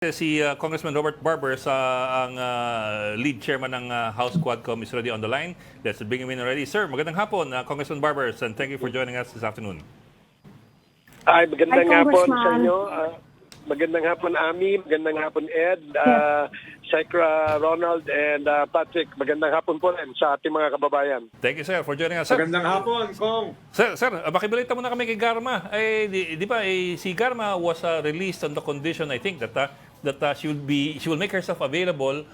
Si Congressman Robert Barber ang lead chairman ng House Quadcom is already on the line. Let's bring him in already. Sir, magandang hapon, Congressman Barbers, and thank you for joining us this afternoon. Ay, magandang Hi, hapon sa Congressman. inyo. Magandang hapon, Ami. Magandang hapon, Ed. Secra Ronald and Patrick. Magandang hapon po rin sa ating mga kababayan. Thank you, sir, for joining us. Sir, Magandang hapon, Kong. sir, makibalita muna kami kay Garma. Di ba, si Garma was released on the condition, I think, that she will make herself available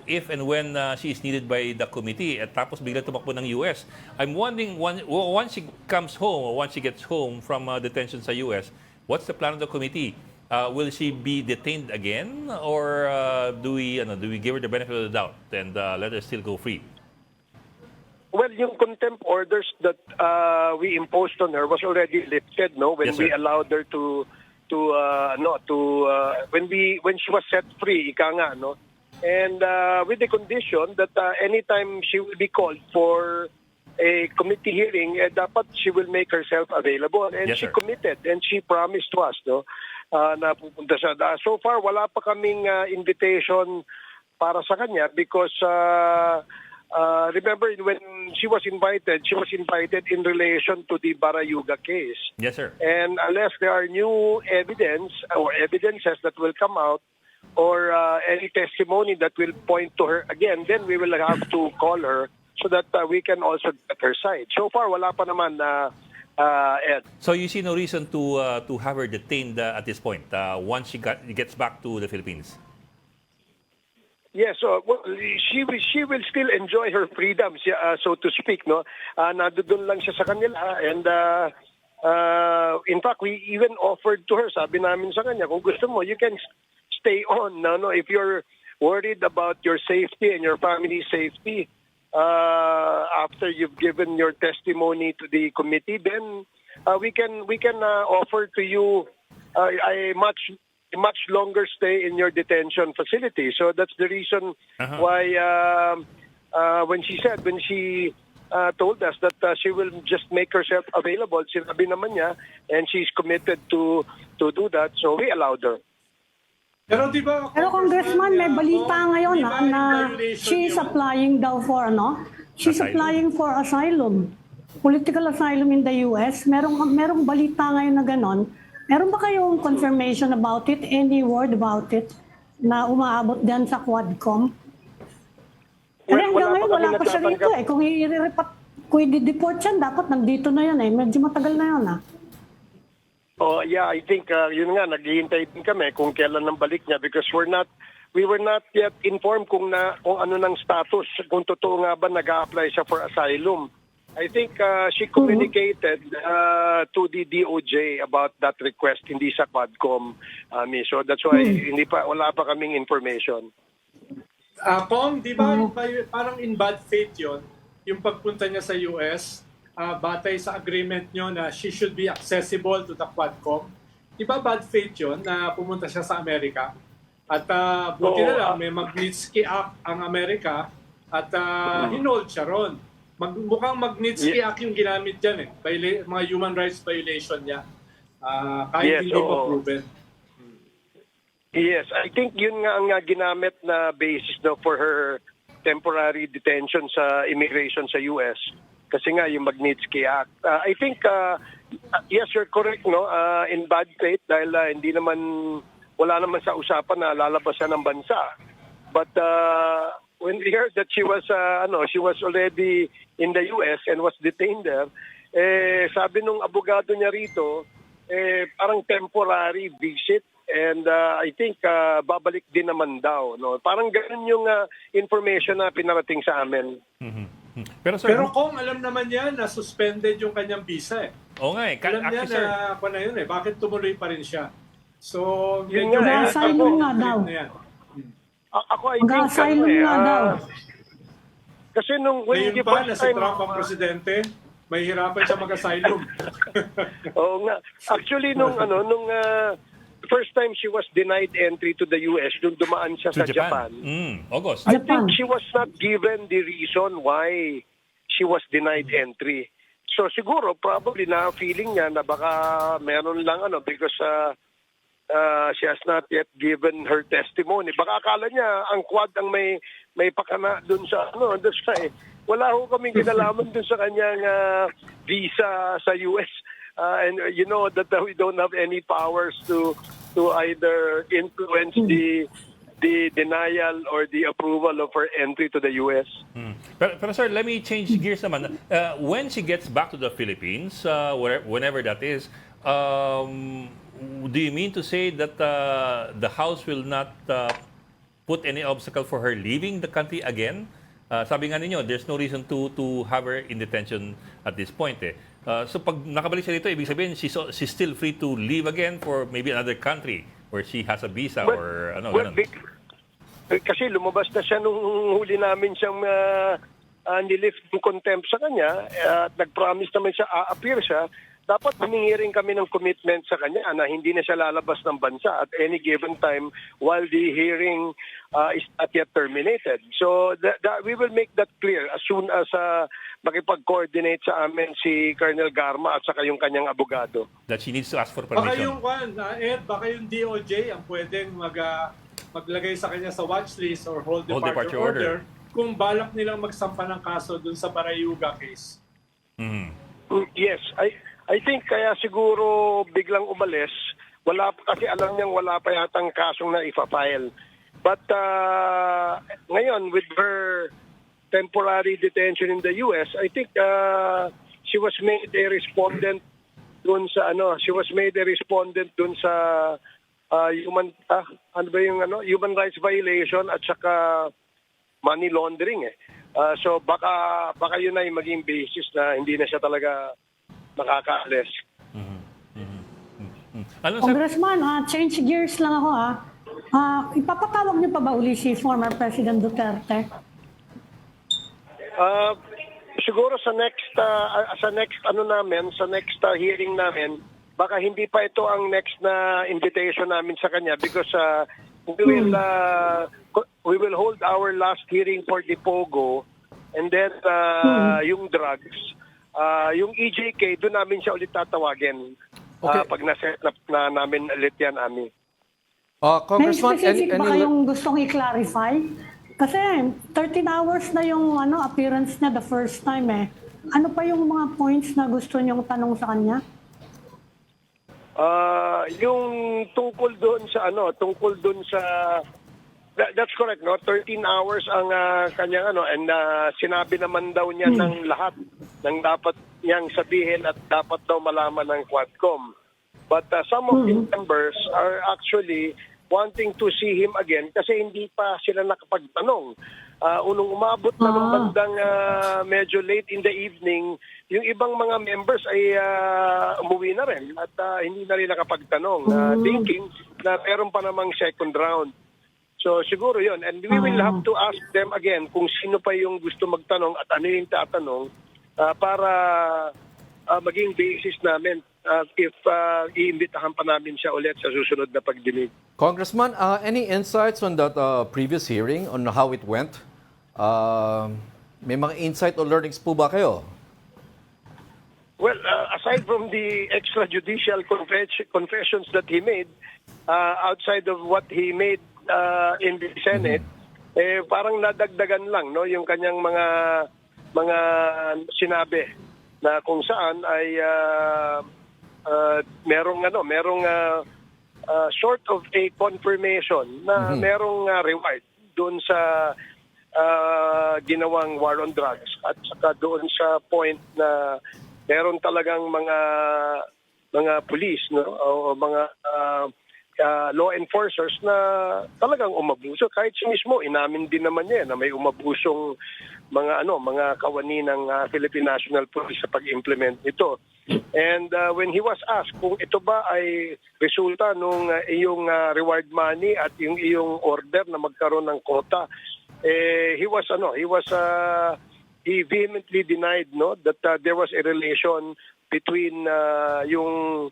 if and when she is needed by the committee. At tapos bigla tumakbo ng US. I'm wondering, once she comes home, or once she gets home from detention sa US, what's the plan of the committee? Will she be detained again, or do we give her the benefit of the doubt and let her still go free? Well, yung contempt orders that we imposed on her was already lifted, no? When Yes, sir. we allowed her when she was set free, ika nga, no? And with the condition that anytime she will be called for a committee hearing, dapat she will make herself available. And Yes, she sir. committed and she promised to us, no? Na pupunta siya. So far, wala pa kaming invitation para sa kanya because remember when she was invited in relation to the Barayuga case. Yes, sir. And unless there are new evidence or evidences that will come out or any testimony that will point to her again, then we will have to call her so that we can also get her side. So far, wala pa naman Ed. So you see no reason to have her detained at this point once she gets back to the Philippines. Yes, so well, she will still enjoy her freedom, so to speak, no. Nandoon lang siya sa kanila and in fact we even offered to her, sabi namin sa kanya, kung gusto mo you can stay on, no, if you're worried about your safety and your family's safety after you've given your testimony to the committee, then we can offer to you a much longer stay in your detention facility. So that's the reason why when she told us that she will just make herself available, sinabi naman niya, and she's committed to do that, so we allowed her. Pero di ba, Pero Congressman, may balita ngayon na she's applying daw for she's Asylum? applying for asylum. Political asylum in the US. Merong balita ngayon na ganon. Meron ba kayong confirmation about it? Any word about it na umaabot din sa Quadcom? Kasi hanggang ngayon wala pa siya rito eh. Kung i-deport siya, dapat nandito na yan eh. Medyo matagal na yun Oh, yeah, I think yun nga, naghihintay din kami kung kailan ang balik niya because we were not yet informed kung ano ng status, kung totoo nga ba nag-a-apply siya for asylum. I think she communicated to the DOJ about that request, hindi sa Quadcom. So that's why wala pa kaming information. Kong, di ba parang in bad faith yun, yung pagpunta niya sa US, batay sa agreement nyo na she should be accessible to the Quadcom. Di ba bad faith yun na pumunta siya sa Amerika? At buti na lang, may Magnitsky Act ang Amerika at hinold siya ron. Mukhang Magnitsky Act yung ginamit dyan eh. Mga human rights violation niya. Kahit hindi pa proven. Yes, I think yun nga ang ginamit na basis for her temporary detention sa immigration sa US. Kasi nga yung Magnitsky Act. I think, yes, you're correct, no? In bad faith dahil wala naman sa usapan na lalabas siya ng bansa. But when we heard that she was already in the US and was detained there, sabi nung abogado niya rito, parang temporary visit. And I think babalik din naman daw. No? Parang ganun yung information na pinarating sa amin. Pero sir, Kung alam naman niya na suspended yung kanyang visa eh. oo nga eh. Alam niya Actually, sir, na yun eh. Bakit tumuloy pa rin siya? So, Yun medyo nga, asylum nga daw. na yan. Ako, I think, Mag-asylum nga daw. kasi nung when Ngayon the pa first na si time, Trump ang presidente, mahihirapan siya mag-asylum. oo nga. Actually, nung first time she was denied entry to the US, nung dumaan siya to sa Japan. August. I Japan. think she was not given the reason why she was denied entry. So siguro, probably na feeling niya na baka meron lang because She has not yet given her testimony. Baka akala niya ang Quad ang may pakana dun sa wala ho kaming kinalaman dun sa kanyang visa sa US. And you know that we don't have any powers to either influence the denial or the approval of her entry to the US. Pero sir, let me change gears naman. When she gets back to the Philippines, whenever that is, do you mean to say that the House will not put any obstacle for her leaving the country again? Sabi nga ninyo, there's no reason to have her in detention at this point. So pag nakabalik siya dito, ibig sabihin she's still free to leave again for maybe another country where she has a visa or ano, ganun. Kasi lumabas na siya nung huli namin siyang nilift ng contempt sa kanya at nag-promise naman siya, a-appear siya. Dapat humingi rin kami ng commitment sa kanya na hindi na siya lalabas ng bansa at any given time while the hearing is not yet terminated. So we will make that clear as soon as makipag-coordinate sa amin si Colonel Garma at saka yung kanyang abogado. That she needs to ask for Baka permission. yung Ed, baka yung DOJ ang pwedeng maglagay sa kanya sa watchlist or hold departure order kung balak nilang magsampa ng kaso dun sa Barayuga case. Yes, I think kaya siguro biglang umalis. Kasi alam niyang wala pa yatang kasong na ipa-file. But ngayon with her temporary detention in the US, I think she was made a respondent dun sa human rights violation at saka money laundering so baka yun ay maging basis na hindi na siya talaga makakaalis. Ano, sir? Congressman, change gears lang ako ipapatawag niyo pa ba uli si former President Duterte? Siguro sa next hearing namin, baka hindi pa ito ang next na invitation namin sa kanya because we will hold our last hearing for the Pogo and then yung drugs, yung EJK, doon namin siya ulit tatawagin. Pag na-set na namin ulit yan, Ami. May Congressman, specific ba kayong gustong i-clarify? Kasi 13 hours na yung appearance niya the first time Ano pa yung mga points na gusto niyong tanong sa kanya? Yung tungkol doon sa that's correct, no? 13 hours ang kanyang and sinabi naman daw niya ng lahat ng dapat niyang sabihin at dapat daw malaman ng Quadcom. But some of the members are actually wanting to see him again kasi hindi pa sila nakapagtanong. Unong umabot na ng bandang medyo late in the evening, yung ibang mga members ay umuwi na rin at hindi na rin nakapagtanong, thinking na meron pa namang second round. So siguro yun. And we will have to ask them again kung sino pa yung gusto magtanong at ano yung tatanong para maging basis namin if iimbitahan pa namin siya ulit sa susunod na pagdinig. Congressman, any insights on that previous hearing on how it went? May mga insight or learnings po ba kayo? Well, aside from the extrajudicial confessions that he made, outside of what he made in the Senate, parang nadagdagan lang, no, yung kanyang mga sinabi na kung saan ay merong sort of a confirmation na merong reward doon sa ginawang war on drugs at saka doon sa point na meron talagang mga police, no, o mga law enforcers na talagang umabuso. Kahit siya mismo inamin din naman niya na may umabusong mga kawani ng Philippine National Police sa pag-implement nito. And when he was asked kung ito ba ay resulta nung iyong reward money at yung iyong order na magkaroon ng quota, he vehemently denied, no, that there was a relation between yung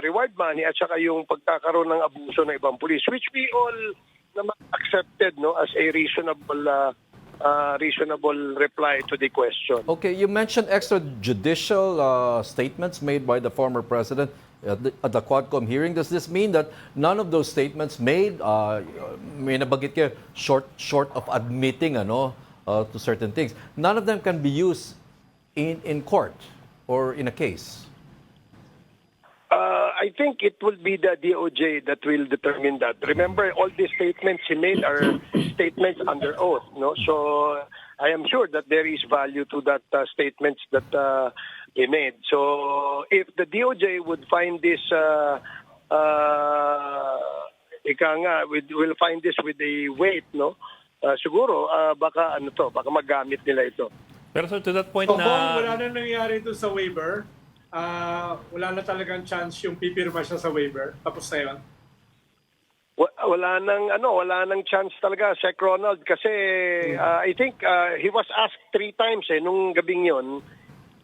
reward money at saka yung pagkakaroon ng abuso ng ibang police, which we all naman accepted, no, as a reasonable reply to the question. Okay, you mentioned extrajudicial statements made by the former president. at the Quadcom hearing. Does this mean that none of those statements made, may nabanggit kayo, short of admitting to certain things, none of them can be used in court or in a case? I think it will be the DOJ that will determine that. Remember, all these statements he made are statements under oath, no? So I am sure that there is value to that statements that he made. So if the DOJ would find this, will find this with a weight, no? Siguro baka baka magamit nila ito. Pero sir, to that point So, Bong, na... wala na nangyari doon sa waiver. Wala na talagang chance yung pipirma siya sa waiver. Tapos na yun. Wala nang chance talaga Sec Ronald kasi I think he was asked 3 times nung gabing yon,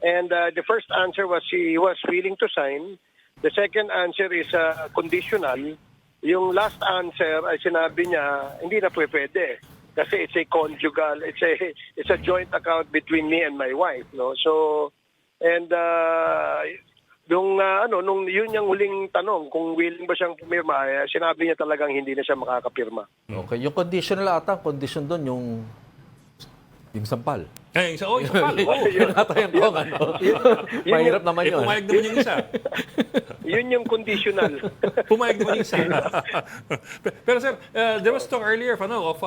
and the first answer was he was willing to sign. The second answer is conditional. Yung last answer ay sinabi niya hindi na pwede kasi it's a conjugal, it's a joint account between me and my wife, no? So and nung yun yung huling tanong kung willing ba siyang pumirma, sinabi niya talagang hindi na siya makakapirma. Okay, yung conditional ata, condition doon yung sampal. Isa pal. Yun ata yung kung mahirap naman yun. Pumayag naman yung isa. Yun yung conditional. Pumayag naman yung isa. Pero sir, there was talk earlier of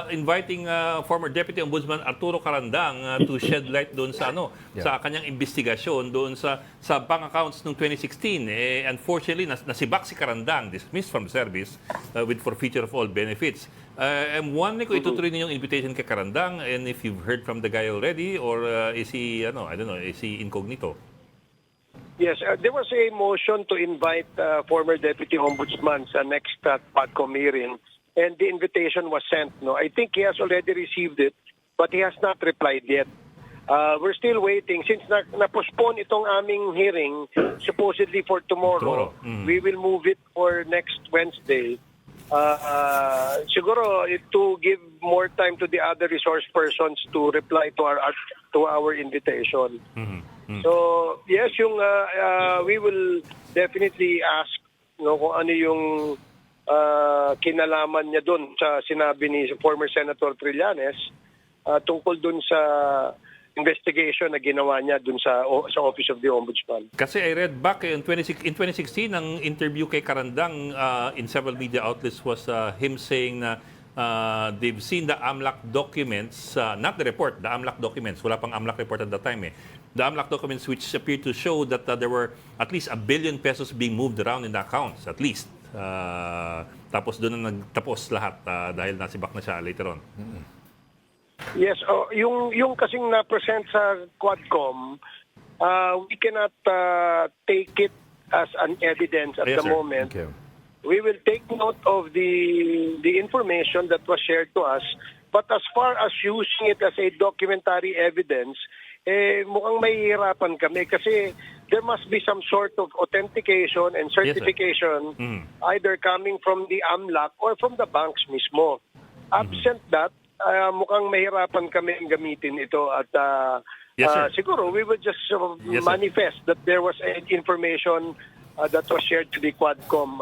inviting former Deputy Ombudsman Arturo Carandang to shed light doon sa sa kanyang investigasyon doon sa bank accounts noong 2016. Unfortunately, nasibak si Carandang, dismissed from service with forfeiture of all benefits. I'm wondering kung itutuloy niyo yung invitation kay Carandang, and if you've heard from the guy already, or is he, I don't know, is he incognito? Yes, there was a motion to invite former Deputy Ombudsman sa next Quadcom hearing, and the invitation was sent. No, I think he has already received it, but he has not replied yet. We're still waiting. Since na-postpone itong aming hearing, supposedly for tomorrow, we will move it for next Wednesday. Siguro to give more time to the other resource persons to reply to our invitation. So yes, we will definitely ask kung ano yung kinalaman niya doon sa sinabi ni former Senator Trillanes tungkol doon sa investigation na ginawa niya dun sa Office of the Ombudsman. Kasi I read back in 2016, ang interview kay Carandang in several media outlets was him saying na they've seen the AMLAC documents, not the report, the AMLAC documents. Wala pang AMLAC report at that time The AMLAC documents which appear to show that there were at least 1 billion pesos being moved around in the accounts, at least. Tapos doon na nagtapos lahat dahil nasibak na siya later on. Yes, yung kasing na-present sa Quadcom, we cannot take it as an evidence at Yes, the sir. moment. Okay. We will take note of the information that was shared to us, but as far as using it as a documentary evidence, mukhang mahihirapan kami kasi there must be some sort of authentication and certification either coming from the AMLAC or from the banks mismo. Absent that, mukhang mahirapan kami gamitin ito at Yes, sir. siguro we would just Yes, sir. manifest that there was information that was shared to the Quadcom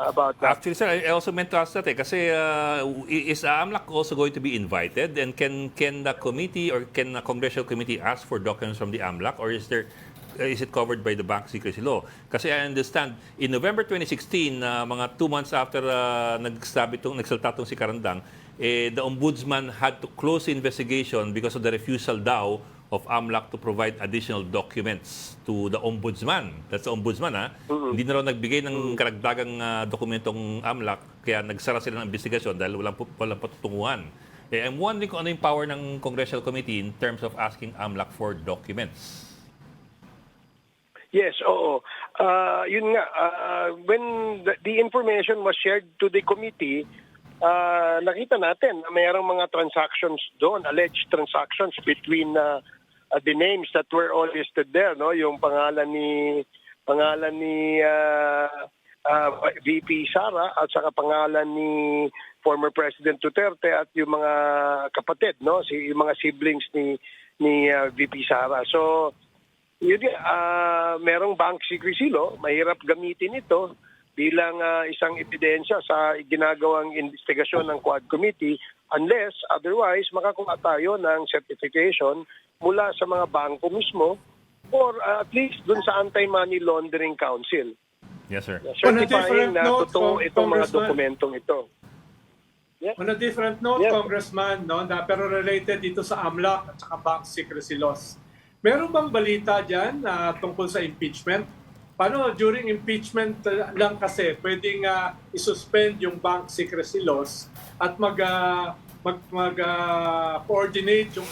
about that. Actually, sir, I also meant to ask that kasi is AMLAC also going to be invited, and can the committee or can the congressional committee ask for documents from the AMLAC, or is it covered by the Bank Secrecy Law? Kasi I understand in November 2016, mga 2 months after nagsalta tong si Carandang, the ombudsman had to close the investigation because of the refusal daw of AMLAC to provide additional documents to the ombudsman. That's the ombudsman, ha? Hindi na raw nagbigay ng karagdagang dokumentong AMLAC, kaya nagsara sila ng investigasyon dahil walang patutunguhan. I'm wondering kung ano yung power ng Congressional Committee in terms of asking AMLAC for documents. Yes, oo. Yun nga, when the information was shared to the committee, nakita natin na mayroong mga transactions doon, alleged transactions between the names that were all listed there, no? Yung pangalan ni VP Sara at saka pangalan ni former President Duterte at yung mga kapatid, no? Yung mga siblings ni VP Sara. So yun nga, merong bank secrecy law, mahirap gamitin ito bilang isang ebidensya sa ginagawang investigasyon ng Quad Committee unless otherwise makakuha tayo ng certification mula sa mga bangko mismo or at least dun sa Anti-Money Laundering Council. Yes, sir. Certifying na note, totoo itong mga Congressman. dokumentong ito. On a different note, Yeah. Congressman, no, pero related dito sa AMLAC at saka bank secrecy laws. Meron bang balita dyan tungkol sa impeachment? Paano during impeachment lang kasi pwedeng isuspend yung bank secrecy laws at coordinate yung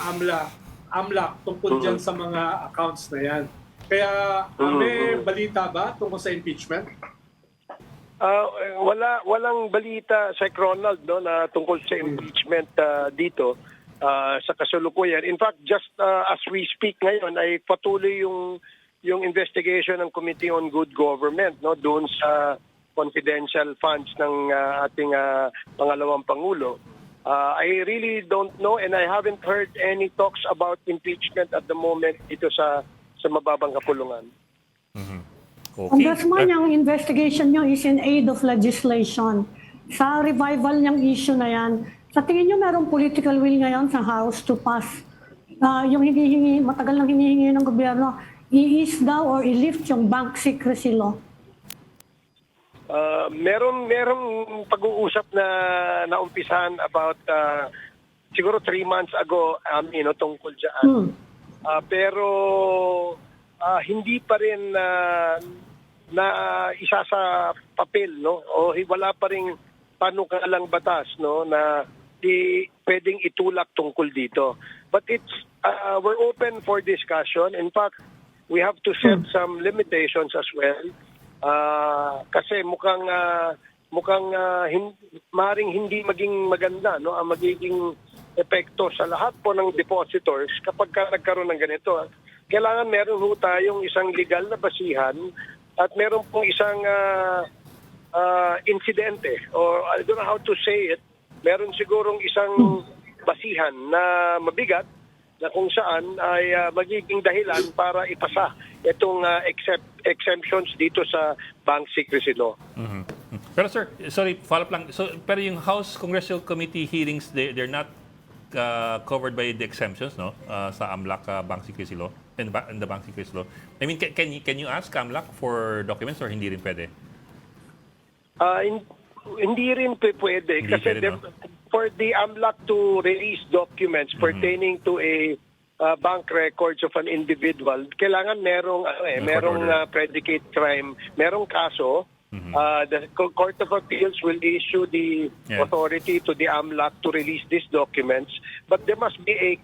AMLAC tungkol dyan sa mga accounts na yan. Kaya may balita ba tungkol sa impeachment? Walang balita sa Ronald no na tungkol sa impeachment dito sa kasalukuyan. In fact, just as we speak ngayon ay patuloy yung investigation ng Committee on Good Government no doon sa confidential funds ng ating pangalawang pangulo. I really don't know and I haven't heard any talks about impeachment at the moment dito sa mababang kapulungan. Okay. Congressman, yung investigation nyo is in aid of legislation. Sa revival niyang issue na yan, sa tingin nyo merong political will ngayon sa House to pass yung matagal nang hinihingi ng gobyerno, i-ease daw or i-lift yung bank secrecy law? Merong pag-uusap na naumpisahan about siguro 3 months ago tungkol diyan. Pero hindi pa rin na isa sa papel no o wala pa ring panukalang batas no na pwedeng itulak tungkol dito. But we're open for discussion. In fact, we have to set some limitations as well. Kasi mukhang maring hindi maging maganda no ang magiging epekto sa lahat po ng depositors kapag nagkaroon ng ganito. Kailangan meron ho tayong isang legal na basihan at meron pong isang insidente or I don't know how to say it. Meron sigurong isang basihan na mabigat na kung saan ay magiging dahilan para ipasa itong exemptions dito sa bank secrecy law. Pero sir, sorry, follow up lang. So, pero yung House Congressional Committee hearings, they're not covered by the exemptions, no? Sa AMLAC bank secrecy law, in the bank secrecy law. I mean, can you ask AMLAC for documents or hindi rin pwede? Hindi rin pwede Hindi kasi pwede, no? for the AMLAC to release documents pertaining to a bank records of an individual, kailangan merong predicate crime, merong kaso. The Court of Appeals will issue the authority to the AMLAC to release these documents, but there must be a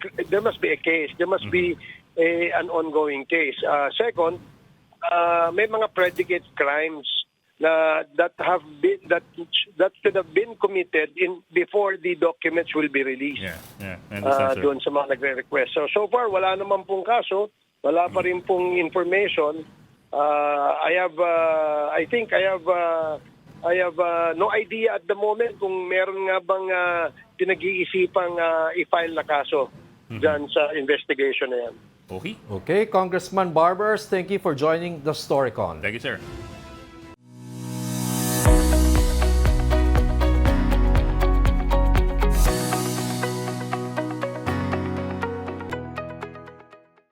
case. There must be an ongoing case. Second, may mga predicate crimes that should have been committed before the documents will be released. Yeah. I understand, sir. Doon sa mga nagre-request. So far wala naman pong kaso, wala pa rin pong information. I have no idea at the moment kung meron nga bang pinag-iisipang i-file na kaso dyan sa investigation na yan. Okay. Okay, Congressman Barbers, thank you for joining the Storycon. Thank you, sir.